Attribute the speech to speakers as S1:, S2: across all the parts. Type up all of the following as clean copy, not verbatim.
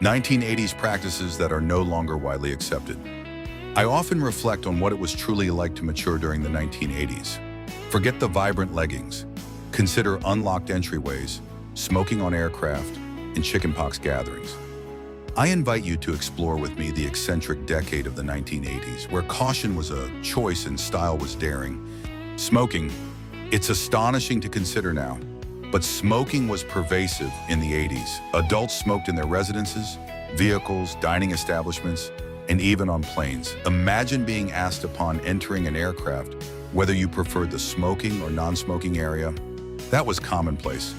S1: 1980s practices that are no longer widely accepted. I often reflect on what it was truly like to mature during the 1980s. Forget the vibrant leggings. Consider unlocked entryways, smoking on aircraft, and chickenpox gatherings. I invite you to explore with me the eccentric decade of the 1980s, where caution was a choice and style was daring. Smoking, it's astonishing to consider now, but smoking was pervasive in the 80s. Adults smoked in their residences, vehicles, dining establishments, and even on planes. Imagine being asked upon entering an aircraft whether you preferred the smoking or non-smoking area. That was commonplace.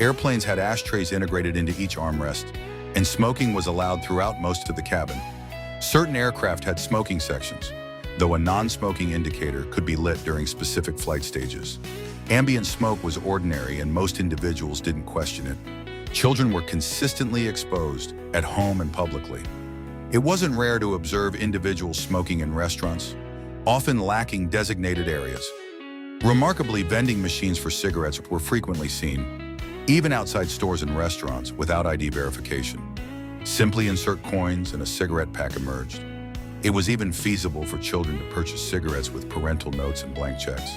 S1: Airplanes had ashtrays integrated into each armrest, and smoking was allowed throughout most of the cabin. Certain aircraft had smoking sections, though a non-smoking indicator could be lit during specific flight stages. Ambient smoke was ordinary and most individuals didn't question it. Children were consistently exposed at home and publicly. It wasn't rare to observe individuals smoking in restaurants, often lacking designated areas. Remarkably, vending machines for cigarettes were frequently seen, even outside stores and restaurants without ID verification. Simply insert coins and a cigarette pack emerged. It was even feasible for children to purchase cigarettes with parental notes and blank checks.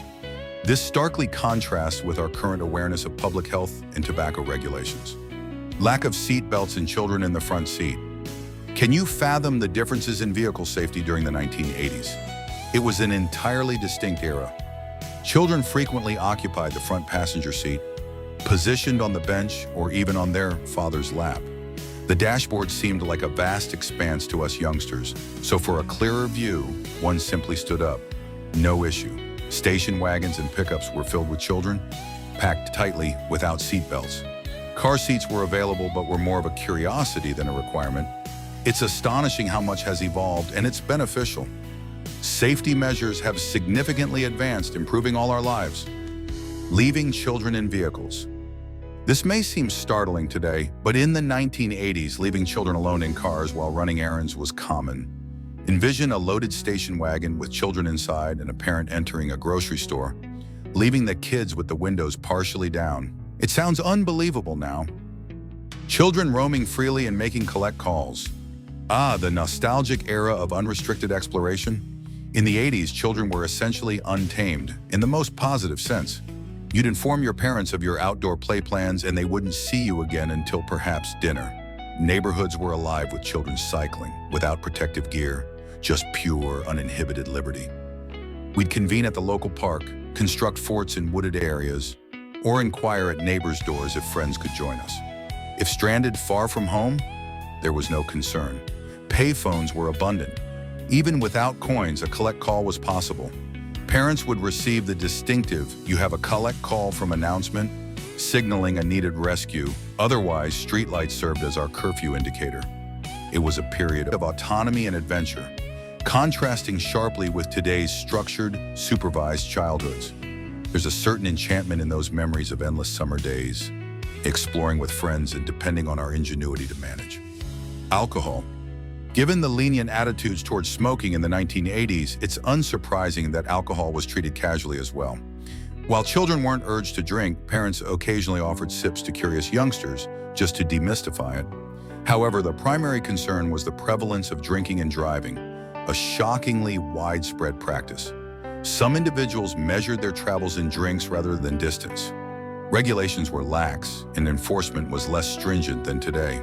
S1: This starkly contrasts with our current awareness of public health and tobacco regulations. Lack of seatbelts in children in the front seat. Can you fathom the differences in vehicle safety during the 1980s? It was an entirely distinct era. Children frequently occupied the front passenger seat, positioned on the bench or even on their father's lap. The dashboard seemed like a vast expanse to us youngsters, so for a clearer view, one simply stood up. No issue. Station wagons and pickups were filled with children, packed tightly without seatbelts. Car seats were available but were more of a curiosity than a requirement. It's astonishing how much has evolved, and it's beneficial. Safety measures have significantly advanced, improving all our lives. Leaving children in vehicles. This may seem startling today, but in the 1980s, leaving children alone in cars while running errands was common. Envision a loaded station wagon with children inside and a parent entering a grocery store, leaving the kids with the windows partially down. It sounds unbelievable now. Children roaming freely and making collect calls. The nostalgic era of unrestricted exploration. In the 80s, children were essentially untamed, in the most positive sense. You'd inform your parents of your outdoor play plans and they wouldn't see you again until perhaps dinner. Neighborhoods were alive with children cycling, without protective gear, just pure, uninhibited liberty. We'd convene at the local park, construct forts in wooded areas, or inquire at neighbors' doors if friends could join us. If stranded far from home, there was no concern. Payphones were abundant. Even without coins, a collect call was possible. Parents would receive the distinctive "you have a collect call from" announcement, signaling a needed rescue. Otherwise, streetlights served as our curfew indicator. It was a period of autonomy and adventure, contrasting sharply with today's structured, supervised childhoods. There's a certain enchantment in those memories of endless summer days, exploring with friends and depending on our ingenuity to manage. Alcohol. Given the lenient attitudes towards smoking in the 1980s, it's unsurprising that alcohol was treated casually as well. While children weren't urged to drink, parents occasionally offered sips to curious youngsters just to demystify it. However, the primary concern was the prevalence of drinking and driving, a shockingly widespread practice. Some individuals measured their travels in drinks rather than distance. Regulations were lax, and enforcement was less stringent than today.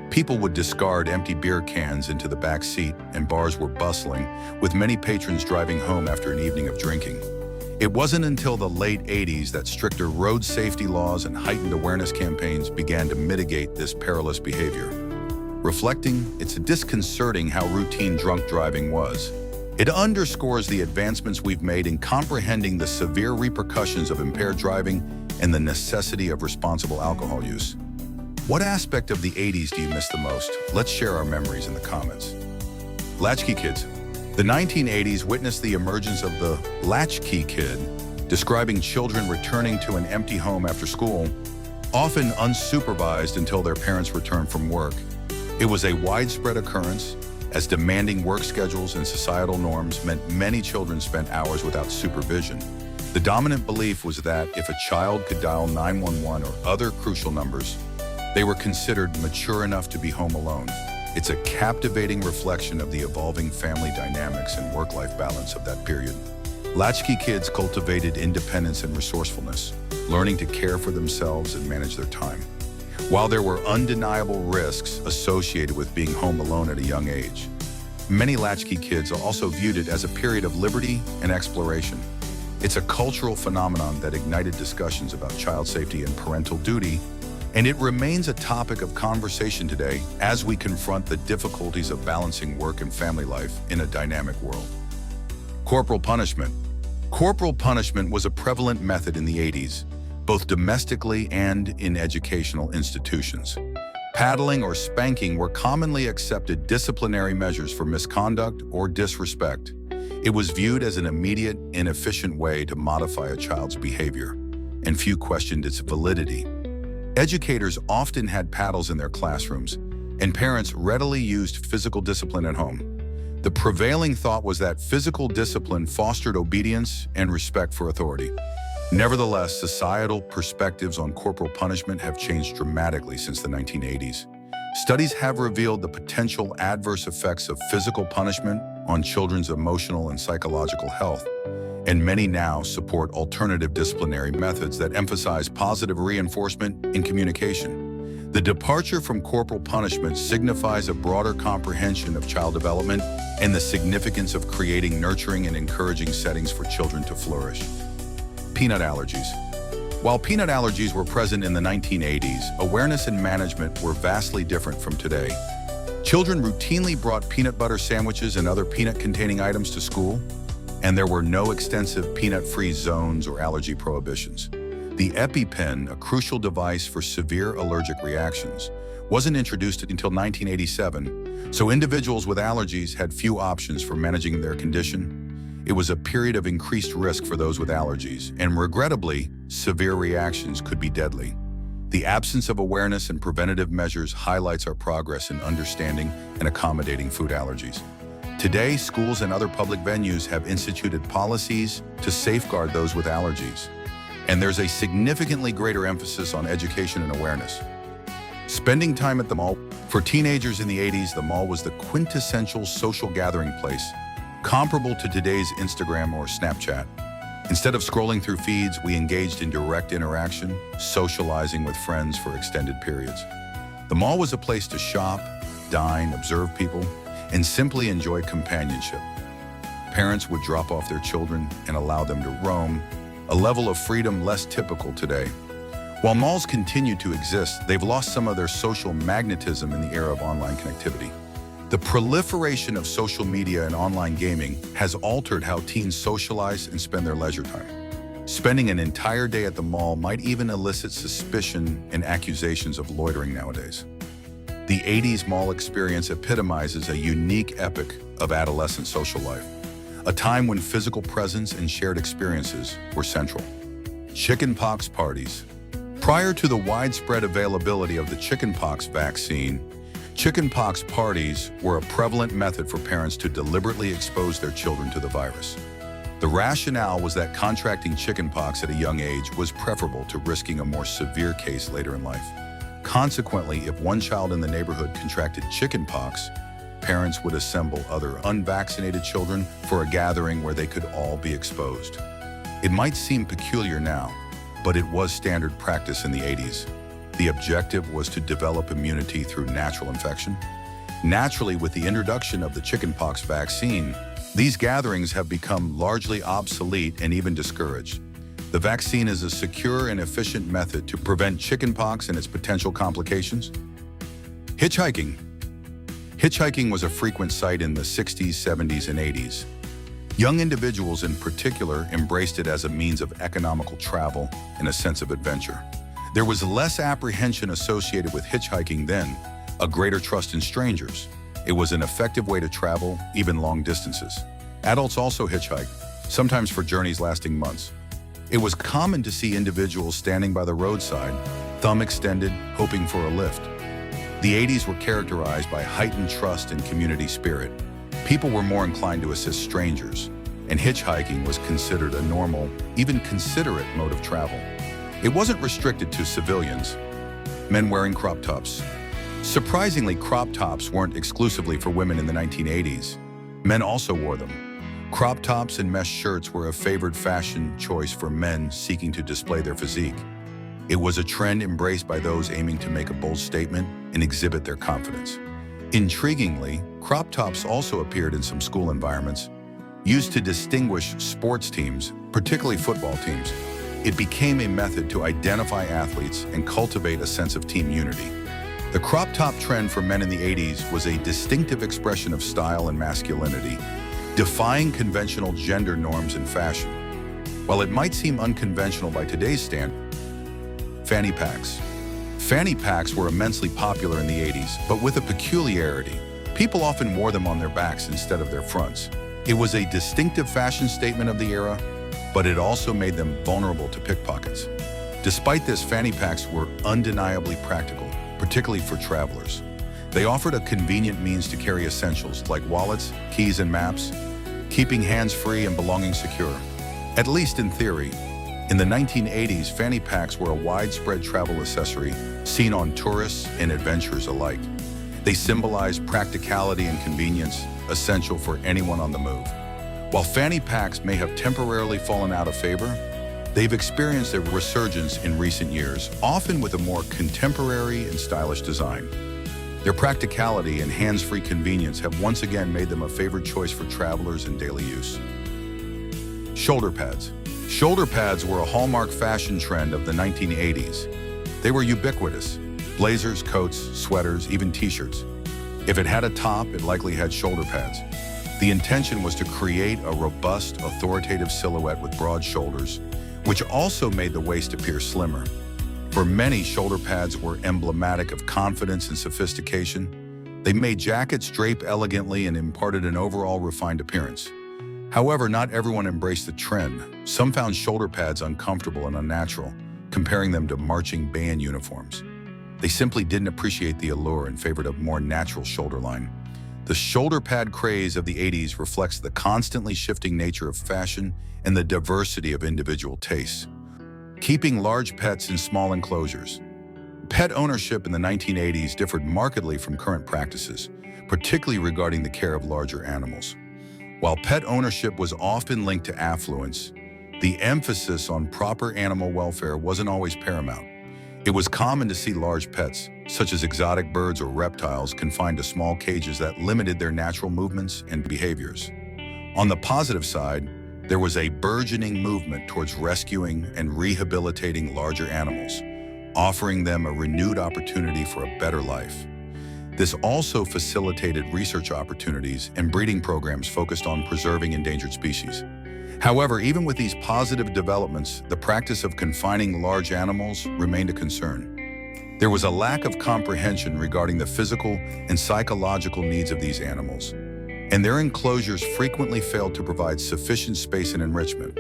S1: People would discard empty beer cans into the back seat, and bars were bustling, with many patrons driving home after an evening of drinking. It wasn't until the late 80s that stricter road safety laws and heightened awareness campaigns began to mitigate this perilous behavior. Reflecting, it's disconcerting how routine drunk driving was. It underscores the advancements we've made in comprehending the severe repercussions of impaired driving and the necessity of responsible alcohol use. What aspect of the 80s do you miss the most? Let's share our memories in the comments. Latchkey kids. The 1980s witnessed the emergence of the latchkey kid, describing children returning to an empty home after school, often unsupervised until their parents returned from work. It was a widespread occurrence, as demanding work schedules and societal norms meant many children spent hours without supervision. The dominant belief was that if a child could dial 911 or other crucial numbers, They were considered mature enough to be home alone. It's a captivating reflection of the evolving family dynamics and work-life balance of that period. Latchkey kids cultivated independence and resourcefulness, learning to care for themselves and manage their time. While there were undeniable risks associated with being home alone at a young age, many latchkey kids also viewed it as a period of liberty and exploration. It's a cultural phenomenon that ignited discussions about child safety and parental duty, and it remains a topic of conversation today as we confront the difficulties of balancing work and family life in a dynamic world. Corporal punishment. Corporal punishment was a prevalent method in the 80s, both domestically and in educational institutions. Paddling or spanking were commonly accepted disciplinary measures for misconduct or disrespect. It was viewed as an immediate and efficient way to modify a child's behavior, and few questioned its validity. Educators often had paddles in their classrooms, and parents readily used physical discipline at home. The prevailing thought was that physical discipline fostered obedience and respect for authority. Nevertheless, societal perspectives on corporal punishment have changed dramatically since the 1980s. Studies have revealed the potential adverse effects of physical punishment on children's emotional and psychological health, and many now support alternative disciplinary methods that emphasize positive reinforcement and communication. The departure from corporal punishment signifies a broader comprehension of child development and the significance of creating nurturing and encouraging settings for children to flourish. Peanut allergies. While peanut allergies were present in the 1980s, awareness and management were vastly different from today. Children routinely brought peanut butter sandwiches and other peanut-containing items to school, and there were no extensive peanut-free zones or allergy prohibitions. The EpiPen, a crucial device for severe allergic reactions, wasn't introduced until 1987, so individuals with allergies had few options for managing their condition. It was a period of increased risk for those with allergies, and regrettably, severe reactions could be deadly. The absence of awareness and preventative measures highlights our progress in understanding and accommodating food allergies. Today, schools and other public venues have instituted policies to safeguard those with allergies, and there's a significantly greater emphasis on education and awareness. Spending time at the mall. For teenagers in the 80s, the mall was the quintessential social gathering place, comparable to today's Instagram or Snapchat. Instead of scrolling through feeds, we engaged in direct interaction, socializing with friends for extended periods. The mall was a place to shop, dine, observe people, and simply enjoy companionship. Parents would drop off their children and allow them to roam, a level of freedom less typical today. While malls continue to exist, they've lost some of their social magnetism in the era of online connectivity. The proliferation of social media and online gaming has altered how teens socialize and spend their leisure time. Spending an entire day at the mall might even elicit suspicion and accusations of loitering nowadays. The 80s mall experience epitomizes a unique epoch of adolescent social life, a time when physical presence and shared experiences were central. Chickenpox parties. Prior to the widespread availability of the chickenpox vaccine, chickenpox parties were a prevalent method for parents to deliberately expose their children to the virus. The rationale was that contracting chickenpox at a young age was preferable to risking a more severe case later in life. Consequently, if one child in the neighborhood contracted chickenpox, parents would assemble other unvaccinated children for a gathering where they could all be exposed. It might seem peculiar now, but it was standard practice in the 80s. The objective was to develop immunity through natural infection. Naturally, with the introduction of the chickenpox vaccine, these gatherings have become largely obsolete and even discouraged. The vaccine is a secure and efficient method to prevent chickenpox and its potential complications. Hitchhiking. Hitchhiking was a frequent sight in the 60s, 70s, and 80s. Young individuals in particular embraced it as a means of economical travel and a sense of adventure. There was less apprehension associated with hitchhiking then, a greater trust in strangers. It was an effective way to travel, even long distances. Adults also hitchhiked, sometimes for journeys lasting months. It was common to see individuals standing by the roadside, thumb extended, hoping for a lift. The 80s were characterized by heightened trust and community spirit. People were more inclined to assist strangers, and hitchhiking was considered a normal, even considerate mode of travel. It wasn't restricted to civilians. Men wearing crop tops. Surprisingly, crop tops weren't exclusively for women in the 1980s. Men also wore them. Crop tops and mesh shirts were a favored fashion choice for men seeking to display their physique. It was a trend embraced by those aiming to make a bold statement and exhibit their confidence. Intriguingly, crop tops also appeared in some school environments, used to distinguish sports teams, particularly football teams. It became a method to identify athletes and cultivate a sense of team unity. The crop top trend for men in the 80s was a distinctive expression of style and masculinity, defying conventional gender norms in fashion. While it might seem unconventional by today's standards, fanny packs. Fanny packs were immensely popular in the 80s, but with a peculiarity. People often wore them on their backs instead of their fronts. It was a distinctive fashion statement of the era, but it also made them vulnerable to pickpockets. Despite this, fanny packs were undeniably practical, particularly for travelers. They offered a convenient means to carry essentials like wallets, keys, and maps, keeping hands free and belongings secure. At least in theory. In the 1980s, fanny packs were a widespread travel accessory seen on tourists and adventurers alike. They symbolized practicality and convenience, essential for anyone on the move. While fanny packs may have temporarily fallen out of favor, they've experienced a resurgence in recent years, often with a more contemporary and stylish design. Their practicality and hands-free convenience have once again made them a favored choice for travelers in daily use. Shoulder pads. Shoulder pads were a hallmark fashion trend of the 1980s. They were ubiquitous. Blazers, coats, sweaters, even t-shirts. If it had a top, it likely had shoulder pads. The intention was to create a robust, authoritative silhouette with broad shoulders, which also made the waist appear slimmer. For many, shoulder pads were emblematic of confidence and sophistication. They made jackets drape elegantly and imparted an overall refined appearance. However, not everyone embraced the trend. Some found shoulder pads uncomfortable and unnatural, comparing them to marching band uniforms. They simply didn't appreciate the allure and favored a more natural shoulder line. The shoulder pad craze of the 80s reflects the constantly shifting nature of fashion and the diversity of individual tastes. Keeping large pets in small enclosures. Pet ownership in the 1980s differed markedly from current practices, particularly regarding the care of larger animals. While pet ownership was often linked to affluence, the emphasis on proper animal welfare wasn't always paramount. It was common to see large pets, such as exotic birds or reptiles, confined to small cages that limited their natural movements and behaviors. On the positive side, there was a burgeoning movement towards rescuing and rehabilitating larger animals, offering them a renewed opportunity for a better life. This also facilitated research opportunities and breeding programs focused on preserving endangered species. However, even with these positive developments, the practice of confining large animals remained a concern. There was a lack of comprehension regarding the physical and psychological needs of these animals, and their enclosures frequently failed to provide sufficient space and enrichment.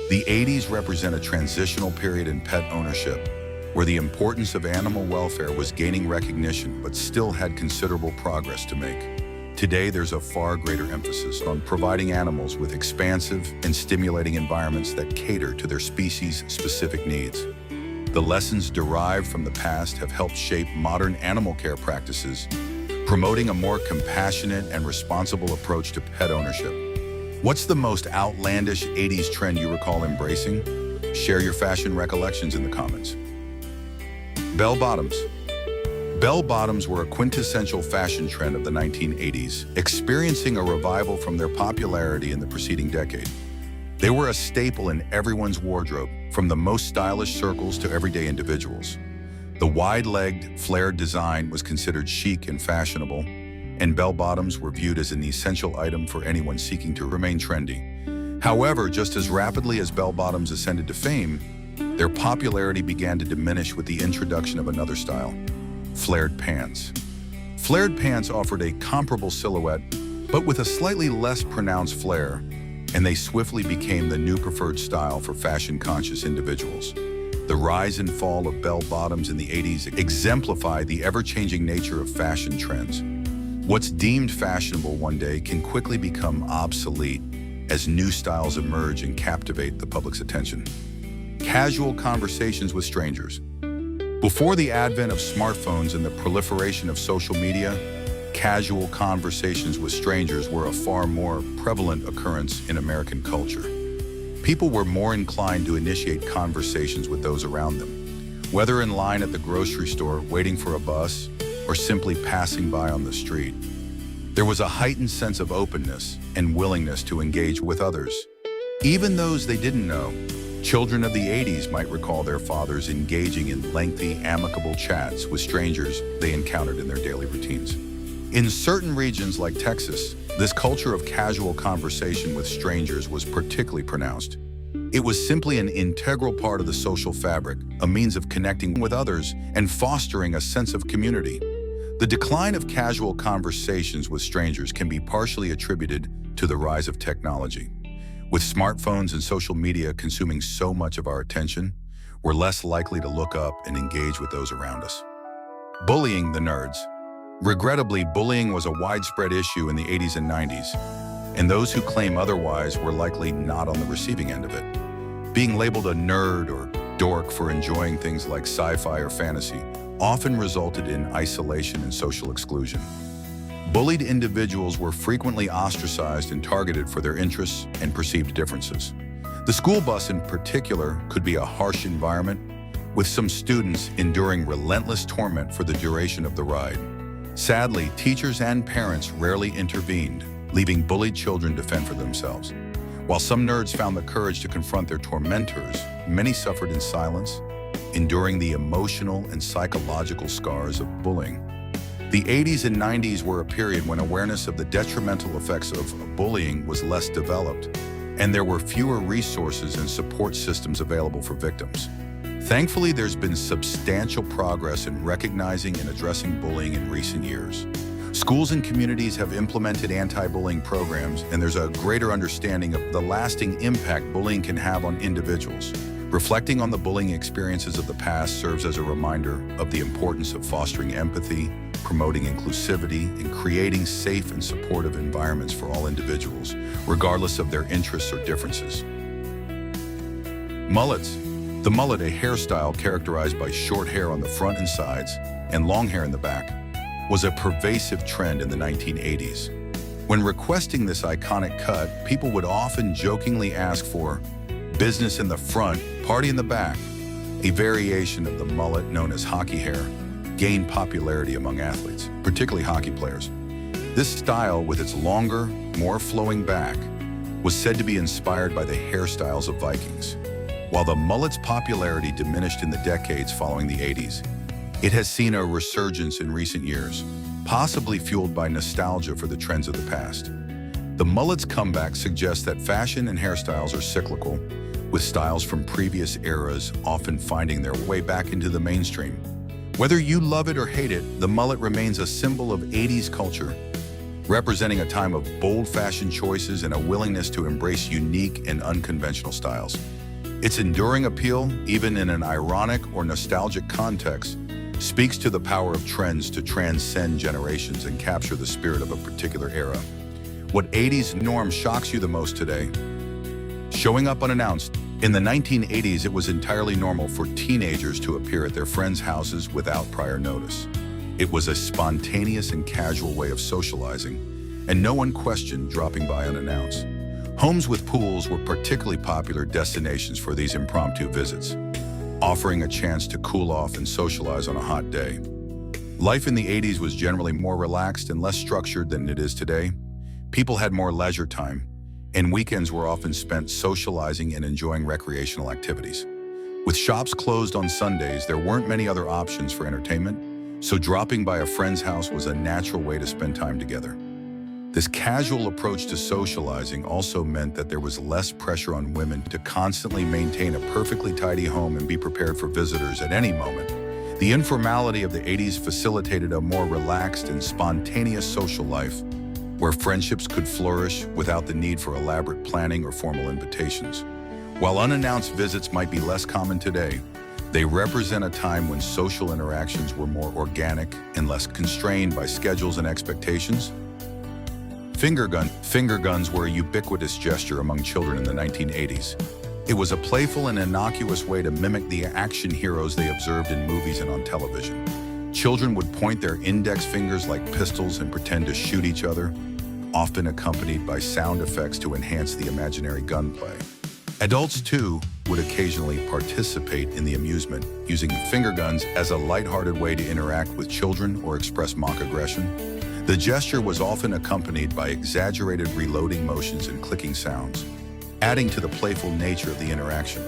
S1: The 80s represent a transitional period in pet ownership, where the importance of animal welfare was gaining recognition but still had considerable progress to make. Today, there's a far greater emphasis on providing animals with expansive and stimulating environments that cater to their species-specific needs. The lessons derived from the past have helped shape modern animal care practices, promoting a more compassionate and responsible approach to pet ownership. What's the most outlandish 80s trend you recall embracing? Share your fashion recollections in the comments. Bell bottoms. Bell bottoms were a quintessential fashion trend of the 1980s, experiencing a revival from their popularity in the preceding decade. They were a staple in everyone's wardrobe, from the most stylish circles to everyday individuals. The wide-legged, flared design was considered chic and fashionable, and bell-bottoms were viewed as an essential item for anyone seeking to remain trendy. However, just as rapidly as bell-bottoms ascended to fame, their popularity began to diminish with the introduction of another style: flared pants. Flared pants offered a comparable silhouette, but with a slightly less pronounced flare, and they swiftly became the new preferred style for fashion-conscious individuals. The rise and fall of bell-bottoms in the 80s exemplify the ever-changing nature of fashion trends. What's deemed fashionable one day can quickly become obsolete as new styles emerge and captivate the public's attention. Casual conversations with strangers. Before the advent of smartphones and the proliferation of social media, casual conversations with strangers were a far more prevalent occurrence in American culture. People were more inclined to initiate conversations with those around them, whether in line at the grocery store, waiting for a bus, or simply passing by on the street. There was a heightened sense of openness and willingness to engage with others, even those they didn't know. Children of the 80s might recall their fathers engaging in lengthy, amicable chats with strangers they encountered in their daily routines. In certain regions like Texas, this culture of casual conversation with strangers was particularly pronounced. It was simply an integral part of the social fabric, a means of connecting with others and fostering a sense of community. The decline of casual conversations with strangers can be partially attributed to the rise of technology. With smartphones and social media consuming so much of our attention, we're less likely to look up and engage with those around us. Bullying the nerds. Regrettably, bullying was a widespread issue in the 80s and 90s, and those who claim otherwise were likely not on the receiving end of it. Being labeled a nerd or dork for enjoying things like sci-fi or fantasy often resulted in isolation and social exclusion. Bullied individuals were frequently ostracized and targeted for their interests and perceived differences. The school bus in particular could be a harsh environment, with some students enduring relentless torment for the duration of the ride. Sadly, teachers and parents rarely intervened, leaving bullied children to fend for themselves. While some nerds found the courage to confront their tormentors, many suffered in silence, enduring the emotional and psychological scars of bullying. The 80s and 90s were a period when awareness of the detrimental effects of bullying was less developed, and there were fewer resources and support systems available for victims. Thankfully, there's been substantial progress in recognizing and addressing bullying in recent years. Schools and communities have implemented anti-bullying programs, and there's a greater understanding of the lasting impact bullying can have on individuals. Reflecting on the bullying experiences of the past serves as a reminder of the importance of fostering empathy, promoting inclusivity, and creating safe and supportive environments for all individuals, regardless of their interests or differences. Mullets. The mullet, a hairstyle characterized by short hair on the front and sides and long hair in the back, was a pervasive trend in the 1980s. When requesting this iconic cut, people would often jokingly ask for business in the front, party in the back. A variation of the mullet known as hockey hair gained popularity among athletes, particularly hockey players. This style, with its longer, more flowing back, was said to be inspired by the hairstyles of Vikings. While the mullet's popularity diminished in the decades following the 80s, it has seen a resurgence in recent years, possibly fueled by nostalgia for the trends of the past. The mullet's comeback suggests that fashion and hairstyles are cyclical, with styles from previous eras often finding their way back into the mainstream. Whether you love it or hate it, the mullet remains a symbol of 80s culture, representing a time of bold fashion choices and a willingness to embrace unique and unconventional styles. Its enduring appeal, even in an ironic or nostalgic context, speaks to the power of trends to transcend generations and capture the spirit of a particular era. What 80s norm shocks you the most today? Showing up unannounced. In the 1980s, it was entirely normal for teenagers to appear at their friends' houses without prior notice. It was a spontaneous and casual way of socializing, and no one questioned dropping by unannounced. Homes with pools were particularly popular destinations for these impromptu visits, offering a chance to cool off and socialize on a hot day. Life in the 80s was generally more relaxed and less structured than it is today. People had more leisure time, and weekends were often spent socializing and enjoying recreational activities. With shops closed on Sundays, there weren't many other options for entertainment, so dropping by a friend's house was a natural way to spend time together. This casual approach to socializing also meant that there was less pressure on women to constantly maintain a perfectly tidy home and be prepared for visitors at any moment. The informality of the 80s facilitated a more relaxed and spontaneous social life, where friendships could flourish without the need for elaborate planning or formal invitations. While unannounced visits might be less common today, they represent a time when social interactions were more organic and less constrained by schedules and expectations. Finger guns were a ubiquitous gesture among children in the 1980s. It was a playful and innocuous way to mimic the action heroes they observed in movies and on television. Children would point their index fingers like pistols and pretend to shoot each other, often accompanied by sound effects to enhance the imaginary gunplay. Adults, too, would occasionally participate in the amusement, using finger guns as a lighthearted way to interact with children or express mock aggression. The gesture was often accompanied by exaggerated reloading motions and clicking sounds, adding to the playful nature of the interaction.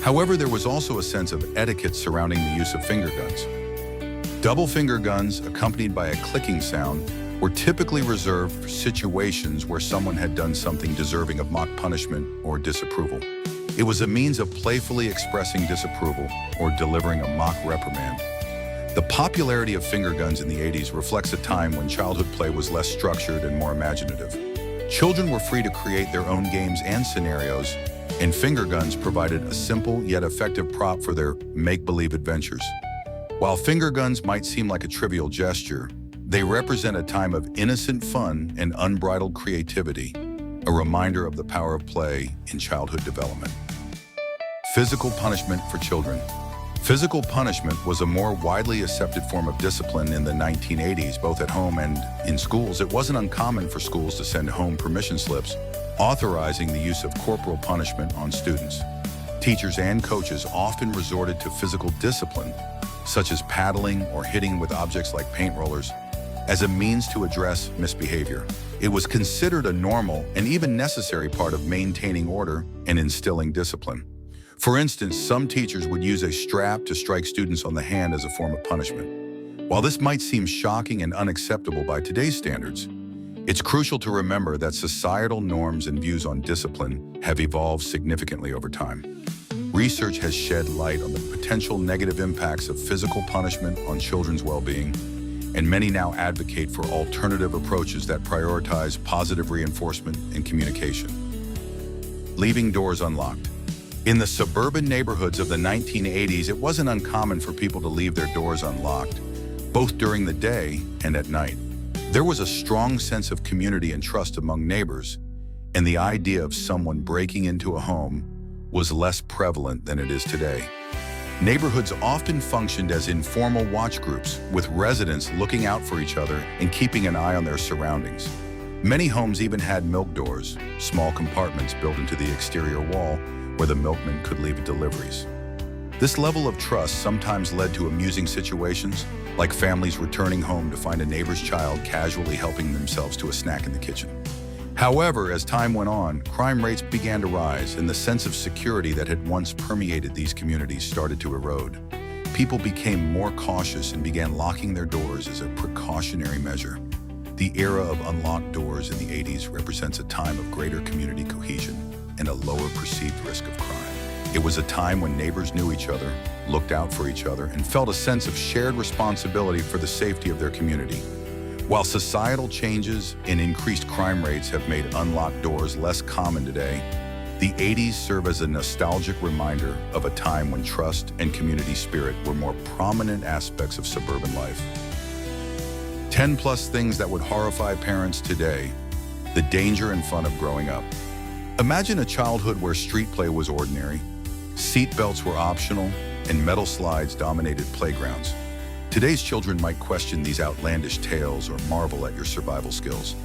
S1: However, there was also a sense of etiquette surrounding the use of finger guns. Double finger guns, accompanied by a clicking sound, were typically reserved for situations where someone had done something deserving of mock punishment or disapproval. It was a means of playfully expressing disapproval or delivering a mock reprimand. The popularity of finger guns in the 80s reflects a time when childhood play was less structured and more imaginative. Children were free to create their own games and scenarios, and finger guns provided a simple yet effective prop for their make-believe adventures. While finger guns might seem like a trivial gesture, they represent a time of innocent fun and unbridled creativity, a reminder of the power of play in childhood development. Physical punishment for children. Physical punishment was a more widely accepted form of discipline in the 1980s, both at home and in schools. It wasn't uncommon for schools to send home permission slips, authorizing the use of corporal punishment on students. Teachers and coaches often resorted to physical discipline, such as paddling or hitting with objects like paint rollers, as a means to address misbehavior. It was considered a normal and even necessary part of maintaining order and instilling discipline. For instance, some teachers would use a strap to strike students on the hand as a form of punishment. While this might seem shocking and unacceptable by today's standards, it's crucial to remember that societal norms and views on discipline have evolved significantly over time. Research has shed light on the potential negative impacts of physical punishment on children's well-being, and many now advocate for alternative approaches that prioritize positive reinforcement and communication. Leaving doors unlocked. In the suburban neighborhoods of the 1980s, it wasn't uncommon for people to leave their doors unlocked, both during the day and at night. There was a strong sense of community and trust among neighbors, and the idea of someone breaking into a home was less prevalent than it is today. Neighborhoods often functioned as informal watch groups, with residents looking out for each other and keeping an eye on their surroundings. Many homes even had milk doors, small compartments built into the exterior wall where the milkman could leave deliveries. This level of trust sometimes led to amusing situations, like families returning home to find a neighbor's child casually helping themselves to a snack in the kitchen. However, as time went on, crime rates began to rise, and the sense of security that had once permeated these communities started to erode. People became more cautious and began locking their doors as a precautionary measure. The era of unlocked doors in the 80s represents a time of greater community cohesion and a lower perceived risk of crime. It was a time when neighbors knew each other, looked out for each other, and felt a sense of shared responsibility for the safety of their community. While societal changes and increased crime rates have made unlocked doors less common today, the 80s serve as a nostalgic reminder of a time when trust and community spirit were more prominent aspects of suburban life. 10+ things that would horrify parents today: the danger and fun of growing up. Imagine a childhood where street play was ordinary, seatbelts were optional, and metal slides dominated playgrounds. Today's children might question these outlandish tales or marvel at your survival skills.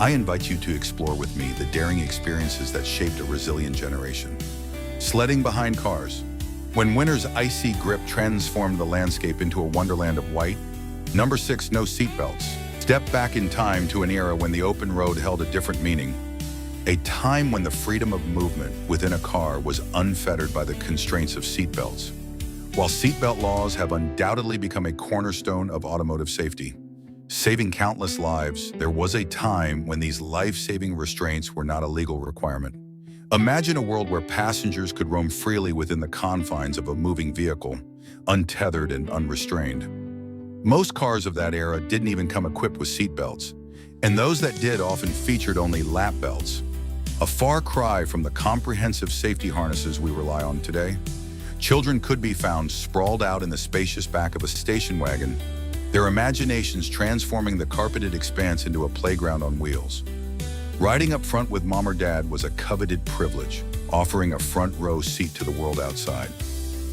S1: I invite you to explore with me the daring experiences that shaped a resilient generation. Sledding behind cars. When winter's icy grip transformed the landscape into a wonderland of white. Number 6, no seatbelts. Step back in time to an era when the open road held a different meaning. A time when the freedom of movement within a car was unfettered by the constraints of seatbelts. While seatbelt laws have undoubtedly become a cornerstone of automotive safety, saving countless lives, there was a time when these life-saving restraints were not a legal requirement. Imagine a world where passengers could roam freely within the confines of a moving vehicle, untethered and unrestrained. Most cars of that era didn't even come equipped with seatbelts, and those that did often featured only lap belts, a far cry from the comprehensive safety harnesses we rely on today. Children could be found sprawled out in the spacious back of a station wagon, their imaginations transforming the carpeted expanse into a playground on wheels. Riding up front with mom or dad was a coveted privilege, offering a front row seat to the world outside.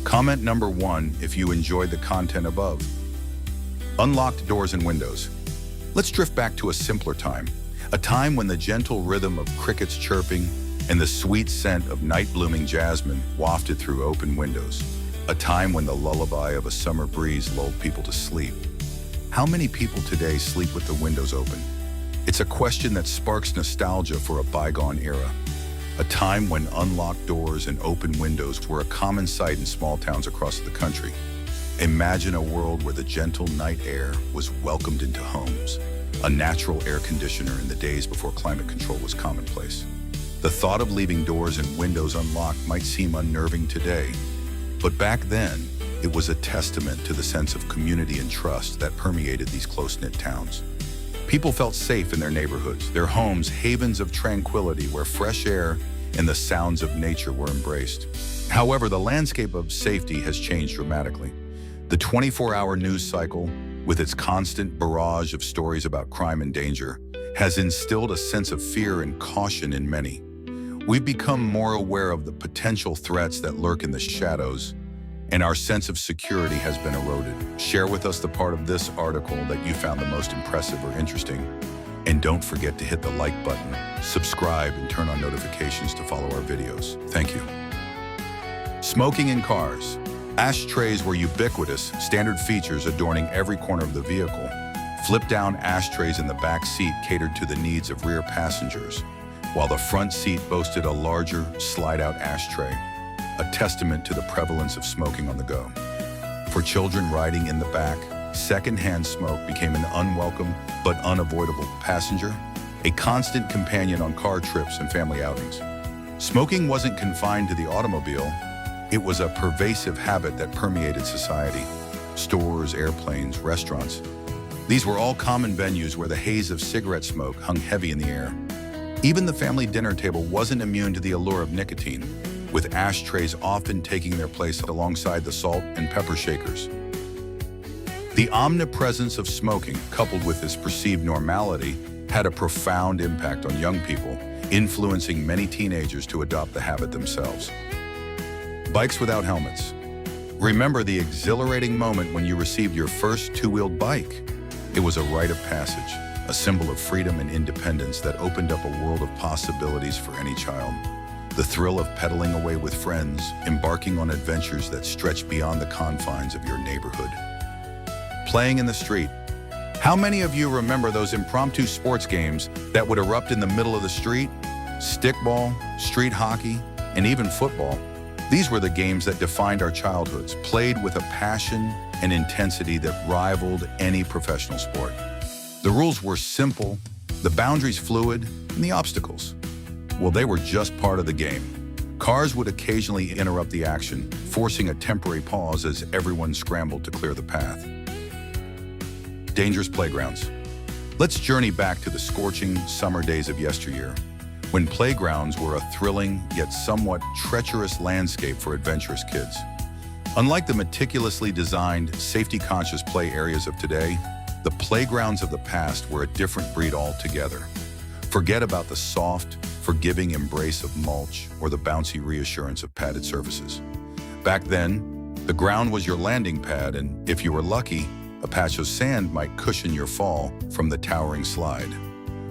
S1: Comment number 1 if you enjoyed the content above. Unlocked doors and windows. Let's drift back to a simpler time, a time when the gentle rhythm of crickets chirping and the sweet scent of night-blooming jasmine wafted through open windows, a time when the lullaby of a summer breeze lulled people to sleep. How many people today sleep with the windows open? It's a question that sparks nostalgia for a bygone era, a time when unlocked doors and open windows were a common sight in small towns across the country. Imagine a world where the gentle night air was welcomed into homes, a natural air conditioner in the days before climate control was commonplace. The thought of leaving doors and windows unlocked might seem unnerving today, but back then, it was a testament to the sense of community and trust that permeated these close-knit towns. People felt safe in their neighborhoods, their homes havens of tranquility where fresh air and the sounds of nature were embraced. However, the landscape of safety has changed dramatically. The 24-hour news cycle, with its constant barrage of stories about crime and danger, has instilled a sense of fear and caution in many. We've become more aware of the potential threats that lurk in the shadows, and our sense of security has been eroded. Share with us the part of this article that you found the most impressive or interesting. And don't forget to hit the like button, subscribe, and turn on notifications to follow our videos. Thank you. Smoking in cars. Ashtrays were ubiquitous, standard features adorning every corner of the vehicle. Flip-down ashtrays in the back seat catered to the needs of rear passengers, while the front seat boasted a larger, slide-out ashtray, a testament to the prevalence of smoking on the go. For children riding in the back, secondhand smoke became an unwelcome but unavoidable passenger, a constant companion on car trips and family outings. Smoking wasn't confined to the automobile. It was a pervasive habit that permeated society. Stores, airplanes, restaurants. These were all common venues where the haze of cigarette smoke hung heavy in the air. Even the family dinner table wasn't immune to the allure of nicotine, with ashtrays often taking their place alongside the salt and pepper shakers. The omnipresence of smoking, coupled with this perceived normality, had a profound impact on young people, influencing many teenagers to adopt the habit themselves. Bikes without helmets. Remember the exhilarating moment when you received your first two-wheeled bike? It was a rite of passage, a symbol of freedom and independence that opened up a world of possibilities for any child. The thrill of pedaling away with friends, embarking on adventures that stretched beyond the confines of your neighborhood. Playing in the street. How many of you remember those impromptu sports games that would erupt in the middle of the street? Stickball, street hockey, and even football. These were the games that defined our childhoods, played with a passion and intensity that rivaled any professional sport. The rules were simple, the boundaries fluid, and the obstacles, well, they were just part of the game. Cars would occasionally interrupt the action, forcing a temporary pause as everyone scrambled to clear the path. Dangerous playgrounds. Let's journey back to the scorching summer days of yesteryear, when playgrounds were a thrilling yet somewhat treacherous landscape for adventurous kids. Unlike the meticulously designed, safety-conscious play areas of today, the playgrounds of the past were a different breed altogether. Forget about the soft, forgiving embrace of mulch or the bouncy reassurance of padded surfaces. Back then, the ground was your landing pad, and if you were lucky, a patch of sand might cushion your fall from the towering slide.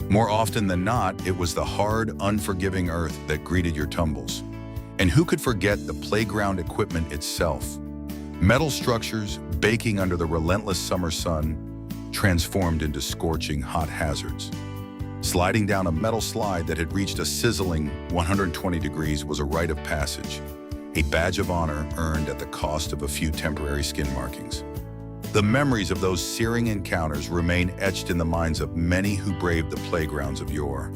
S1: More often than not, it was the hard, unforgiving earth that greeted your tumbles. And who could forget the playground equipment itself? Metal structures baking under the relentless summer sun, transformed into scorching hot hazards. Sliding down a metal slide that had reached a sizzling 120 degrees was a rite of passage, a badge of honor earned at the cost of a few temporary skin markings. The memories of those searing encounters remain etched in the minds of many who braved the playgrounds of yore.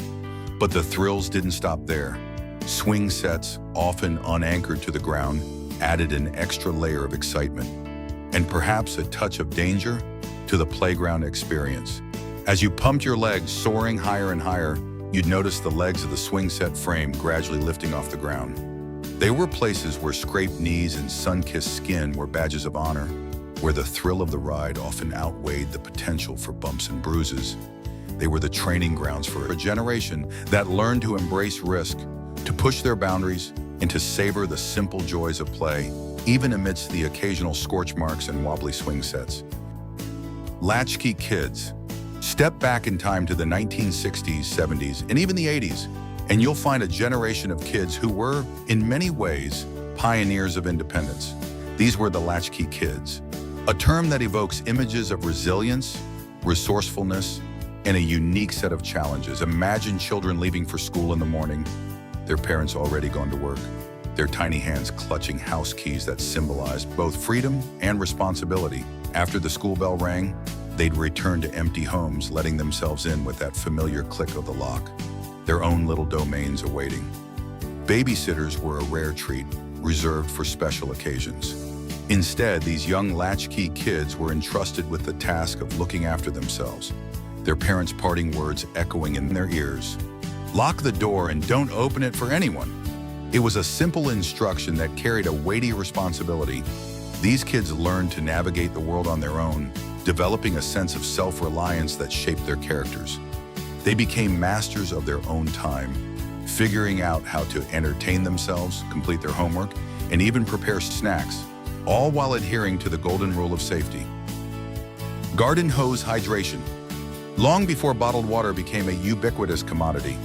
S1: But the thrills didn't stop there. Swing sets, often unanchored to the ground, added an extra layer of excitement, and perhaps a touch of danger to the playground experience. As you pumped your legs soaring higher and higher, you'd notice the legs of the swing set frame gradually lifting off the ground. They were places where scraped knees and sun-kissed skin were badges of honor, where the thrill of the ride often outweighed the potential for bumps and bruises. They were the training grounds for a generation that learned to embrace risk, to push their boundaries, and to savor the simple joys of play, even amidst the occasional scorch marks and wobbly swing sets. Latchkey kids. Step back in time to the 1960s, 70s, and even the 80s, and you'll find a generation of kids who were, in many ways, pioneers of independence. These were the latchkey kids, a term that evokes images of resilience, resourcefulness, and a unique set of challenges. Imagine children leaving for school in the morning, their parents already gone to work, their tiny hands clutching house keys that symbolized both freedom and responsibility. After the school bell rang, they'd return to empty homes, letting themselves in with that familiar click of the lock, their own little domains awaiting. Babysitters were a rare treat, reserved for special occasions. Instead, these young latchkey kids were entrusted with the task of looking after themselves, their parents' parting words echoing in their ears. Lock the door and don't open it for anyone. It was a simple instruction that carried a weighty responsibility. These kids learned to navigate the world on their own, developing a sense of self-reliance that shaped their characters. They became masters of their own time, figuring out how to entertain themselves, complete their homework, and even prepare snacks, all while adhering to the golden rule of safety. Garden hose hydration. Long before bottled water became a ubiquitous commodity,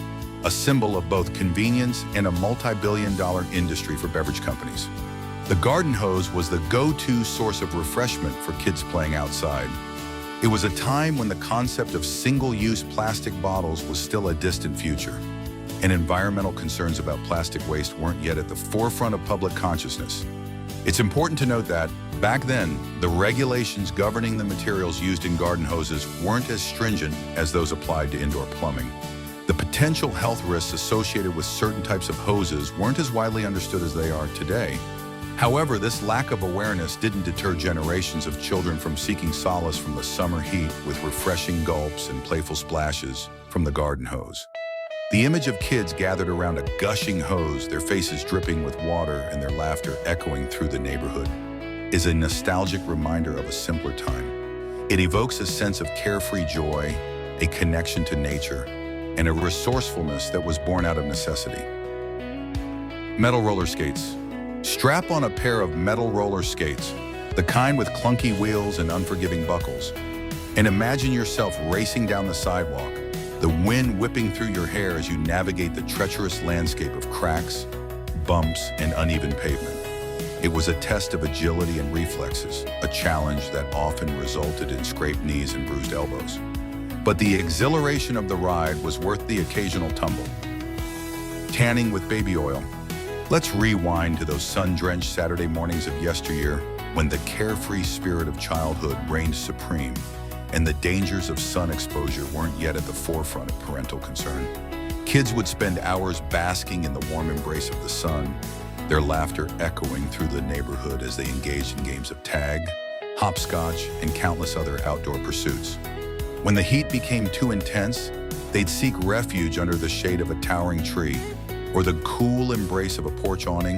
S1: a symbol of both convenience and a multi-billion-dollar industry for beverage companies, the garden hose was the go-to source of refreshment for kids playing outside. It was a time when the concept of single-use plastic bottles was still a distant future, and environmental concerns about plastic waste weren't yet at the forefront of public consciousness. It's important to note that, back then, the regulations governing the materials used in garden hoses weren't as stringent as those applied to indoor plumbing. The potential health risks associated with certain types of hoses weren't as widely understood as they are today. However, this lack of awareness didn't deter generations of children from seeking solace from the summer heat with refreshing gulps and playful splashes from the garden hose. The image of kids gathered around a gushing hose, their faces dripping with water and their laughter echoing through the neighborhood, is a nostalgic reminder of a simpler time. It evokes a sense of carefree joy, a connection to nature, and a resourcefulness that was born out of necessity. Metal roller skates. Strap on a pair of metal roller skates, the kind with clunky wheels and unforgiving buckles, and imagine yourself racing down the sidewalk, the wind whipping through your hair as you navigate the treacherous landscape of cracks, bumps, and uneven pavement. It was a test of agility and reflexes, a challenge that often resulted in scraped knees and bruised elbows. But the exhilaration of the ride was worth the occasional tumble. Tanning with baby oil. Let's rewind to those sun-drenched Saturday mornings of yesteryear when the carefree spirit of childhood reigned supreme and the dangers of sun exposure weren't yet at the forefront of parental concern. Kids would spend hours basking in the warm embrace of the sun, their laughter echoing through the neighborhood as they engaged in games of tag, hopscotch, and countless other outdoor pursuits. When the heat became too intense, they'd seek refuge under the shade of a towering tree or the cool embrace of a porch awning,